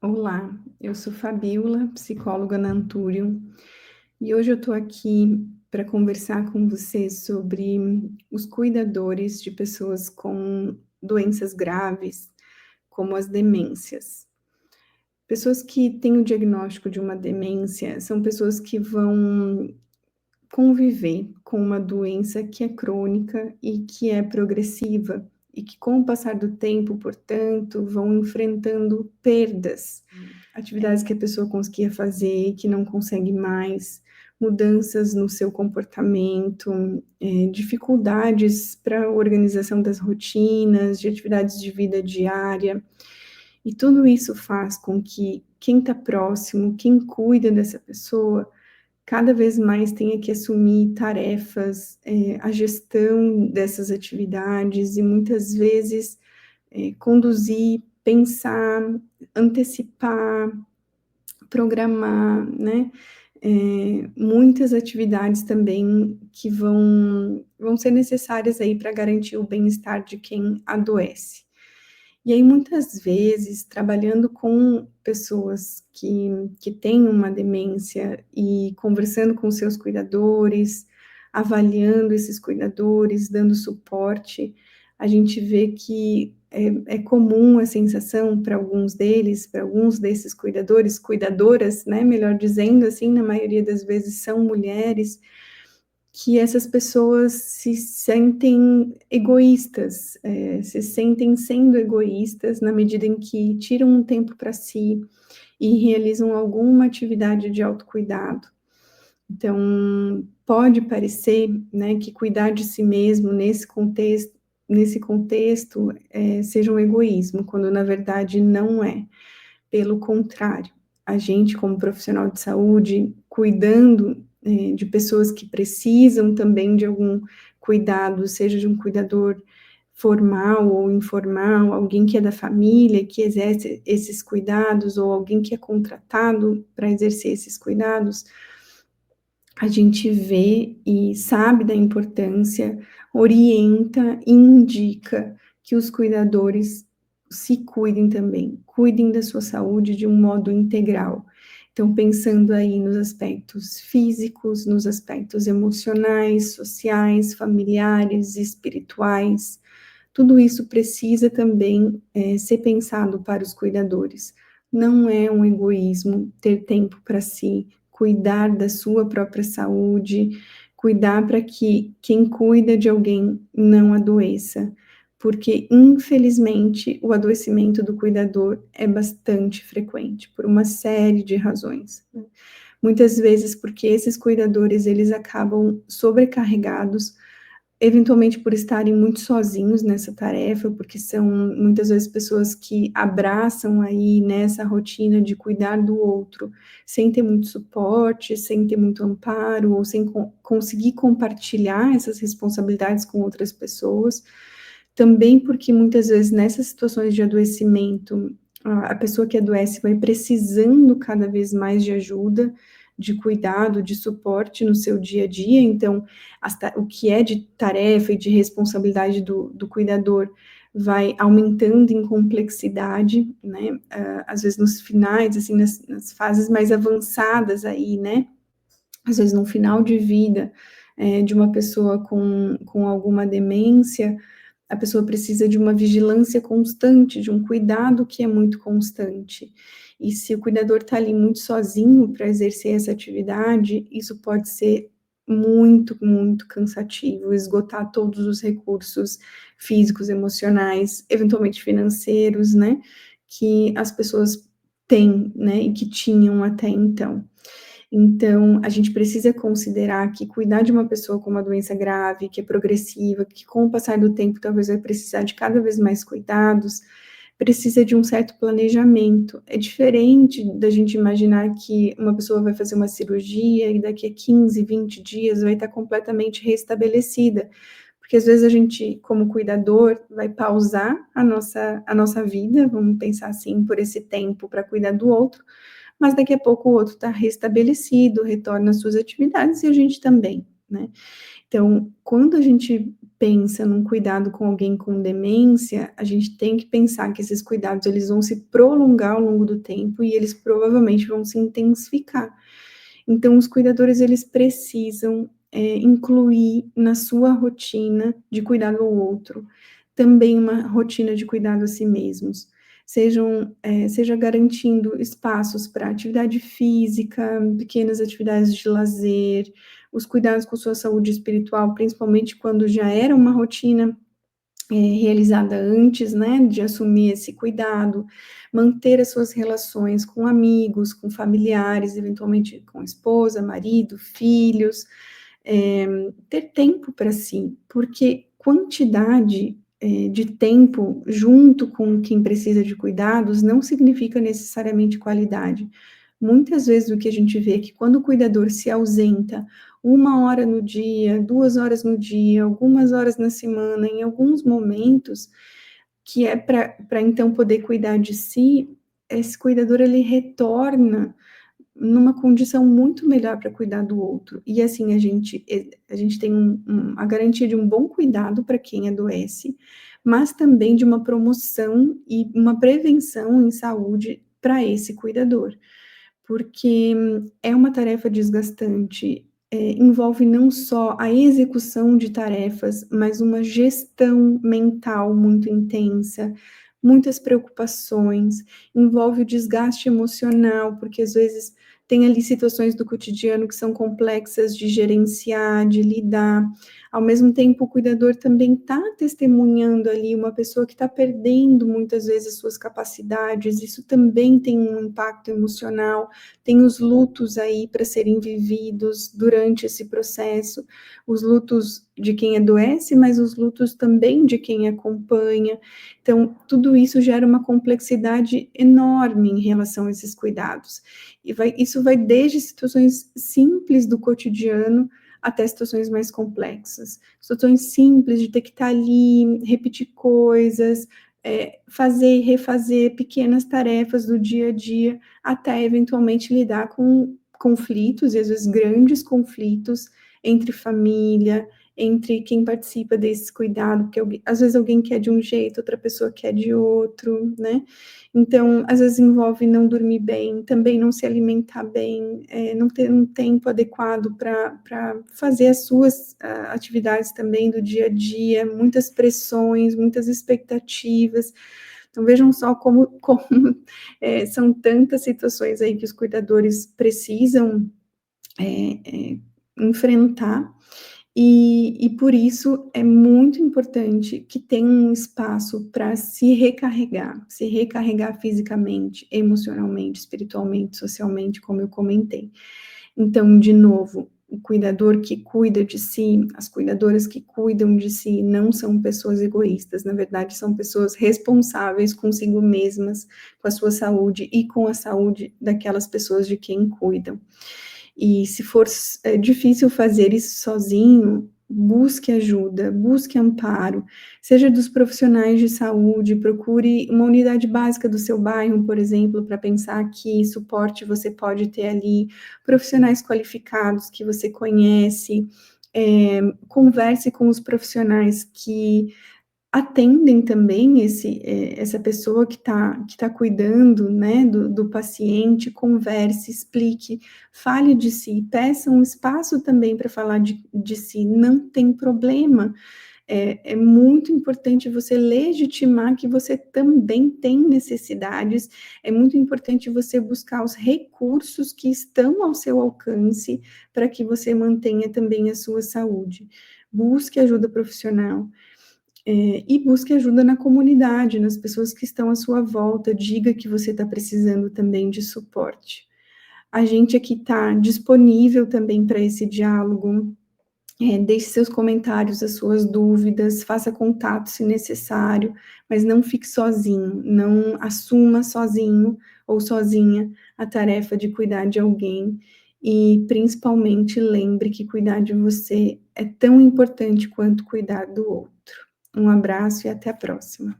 Olá, eu sou Fabíola, psicóloga na Antúrio, e hoje eu estou aqui para conversar com você sobre os cuidadores de pessoas com doenças graves, como as demências. Pessoas que têm o diagnóstico de uma demência são pessoas que vão conviver com uma doença que é crônica e que é progressiva, e que, com o passar do tempo, portanto, vão enfrentando perdas, atividades que a pessoa conseguia fazer, que não consegue mais, mudanças no seu comportamento, dificuldades para a organização das rotinas, de atividades de vida diária. E tudo isso faz com que quem está próximo, quem cuida dessa pessoa, cada vez mais tenha que assumir tarefas, a gestão dessas atividades e muitas vezes conduzir, pensar, antecipar, programar, né? Muitas atividades também que vão ser necessárias aí para garantir o bem-estar de quem adoece. E aí, muitas vezes, trabalhando com pessoas que têm uma demência e conversando com seus cuidadores, avaliando esses cuidadores, dando suporte, a gente vê que é comum a sensação para alguns deles, para alguns desses cuidadores, cuidadoras, né, melhor dizendo, assim, na maioria das vezes são mulheres, que essas pessoas se sentem egoístas, se sentem sendo egoístas na medida em que tiram um tempo para si e realizam alguma atividade de autocuidado. Então, pode parecer, né, que cuidar de si mesmo nesse contexto seja um egoísmo, quando na verdade não é. Pelo contrário, a gente, como profissional de saúde, cuidando de pessoas que precisam também de algum cuidado, seja de um cuidador formal ou informal, alguém que é da família, que exerce esses cuidados, ou alguém que é contratado para exercer esses cuidados, a gente vê e sabe da importância, orienta e indica que os cuidadores se cuidem também, cuidem da sua saúde de um modo integral. Então, pensando aí nos aspectos físicos, nos aspectos emocionais, sociais, familiares, espirituais, tudo isso precisa também ser pensado para os cuidadores. Não é um egoísmo ter tempo para si, cuidar da sua própria saúde, cuidar para que quem cuida de alguém não adoeça, porque infelizmente o adoecimento do cuidador é bastante frequente por uma série de razões, né? Muitas vezes porque esses cuidadores eles acabam sobrecarregados, eventualmente por estarem muito sozinhos nessa tarefa, porque são muitas vezes pessoas que abraçam aí nessa rotina de cuidar do outro, sem ter muito suporte, sem ter muito amparo, ou sem conseguir compartilhar essas responsabilidades com outras pessoas. Também porque muitas vezes nessas situações de adoecimento, a pessoa que adoece vai precisando cada vez mais de ajuda, de cuidado, de suporte no seu dia a dia, então o que é de tarefa e de responsabilidade do cuidador vai aumentando em complexidade, né? Às vezes nos finais, assim, nas fases mais avançadas aí, né? Às vezes no final de vida de uma pessoa com alguma demência, a pessoa precisa de uma vigilância constante, de um cuidado que é muito constante. E se o cuidador está ali muito sozinho para exercer essa atividade, isso pode ser muito, muito cansativo, esgotar todos os recursos físicos, emocionais, eventualmente financeiros, né, que as pessoas têm, né, e que tinham até então. Então, a gente precisa considerar que cuidar de uma pessoa com uma doença grave, que é progressiva, que com o passar do tempo talvez vai precisar de cada vez mais cuidados, precisa de um certo planejamento. É diferente da gente imaginar que uma pessoa vai fazer uma cirurgia e daqui a 15, 20 dias vai estar completamente restabelecida. Porque às vezes a gente, como cuidador, vai pausar a nossa vida, vamos pensar assim, por esse tempo para cuidar do outro, mas daqui a pouco o outro está restabelecido, retorna às suas atividades e a gente também, né? Então, quando a gente pensa num cuidado com alguém com demência, a gente tem que pensar que esses cuidados eles vão se prolongar ao longo do tempo e eles provavelmente vão se intensificar. Então, os cuidadores eles precisam incluir na sua rotina de cuidado ao outro também uma rotina de cuidado a si mesmos. Seja garantindo espaços para atividade física, pequenas atividades de lazer, os cuidados com sua saúde espiritual, principalmente quando já era uma rotina realizada antes, né, de assumir esse cuidado, manter as suas relações com amigos, com familiares, eventualmente com esposa, marido, filhos, ter tempo para si, porque quantidade de tempo junto com quem precisa de cuidados não significa necessariamente qualidade. Muitas vezes o que a gente vê é que quando o cuidador se ausenta 1 hora no dia, 2 horas no dia, algumas horas na semana, em alguns momentos, que é para então poder cuidar de si, esse cuidador ele retorna numa condição muito melhor para cuidar do outro. E assim a gente tem a garantia de um bom cuidado para quem adoece, mas também de uma promoção e uma prevenção em saúde para esse cuidador, porque é uma tarefa desgastante, envolve não só a execução de tarefas, mas uma gestão mental muito intensa, muitas preocupações, envolve o desgaste emocional, porque às vezes tem ali situações do cotidiano que são complexas de gerenciar, de lidar. Ao mesmo tempo, o cuidador também está testemunhando ali uma pessoa que está perdendo muitas vezes as suas capacidades, isso também tem um impacto emocional, tem os lutos aí para serem vividos durante esse processo, os lutos de quem adoece, mas os lutos também de quem acompanha. Então, tudo isso gera uma complexidade enorme em relação a esses cuidados. E isso vai desde situações simples do cotidiano até situações mais complexas. Situações simples de ter que estar ali, repetir coisas, fazer e refazer pequenas tarefas do dia a dia, até eventualmente lidar com conflitos, e às vezes grandes conflitos, entre família, entre quem participa desse cuidado, porque às vezes alguém quer de um jeito, outra pessoa quer de outro, né? Então, às vezes envolve não dormir bem, também não se alimentar bem, não ter um tempo adequado para fazer as suas atividades também do dia a dia, muitas pressões, muitas expectativas. Então, vejam só como são tantas situações aí que os cuidadores precisam enfrentar, e por isso é muito importante que tenha um espaço para se recarregar fisicamente, emocionalmente, espiritualmente, socialmente, como eu comentei. Então, de novo, o cuidador que cuida de si, as cuidadoras que cuidam de si, não são pessoas egoístas, na verdade, são pessoas responsáveis consigo mesmas, com a sua saúde e com a saúde daquelas pessoas de quem cuidam. E se for difícil fazer isso sozinho, busque ajuda, busque amparo, seja dos profissionais de saúde, procure uma unidade básica do seu bairro, por exemplo, para pensar que suporte você pode ter ali, profissionais qualificados que você conhece, converse com os profissionais que atendem também essa pessoa que tá cuidando, né, do paciente, converse, explique, fale de si, peça um espaço também para falar de si, não tem problema. É muito importante você legitimar que você também tem necessidades, é muito importante você buscar os recursos que estão ao seu alcance para que você mantenha também a sua saúde. Busque ajuda profissional. E busque ajuda na comunidade, nas pessoas que estão à sua volta, diga que você está precisando também de suporte. A gente aqui está disponível também para esse diálogo, deixe seus comentários, as suas dúvidas, faça contato se necessário, mas não fique sozinho, não assuma sozinho ou sozinha a tarefa de cuidar de alguém, e principalmente lembre que cuidar de você é tão importante quanto cuidar do outro. Um abraço e até a próxima.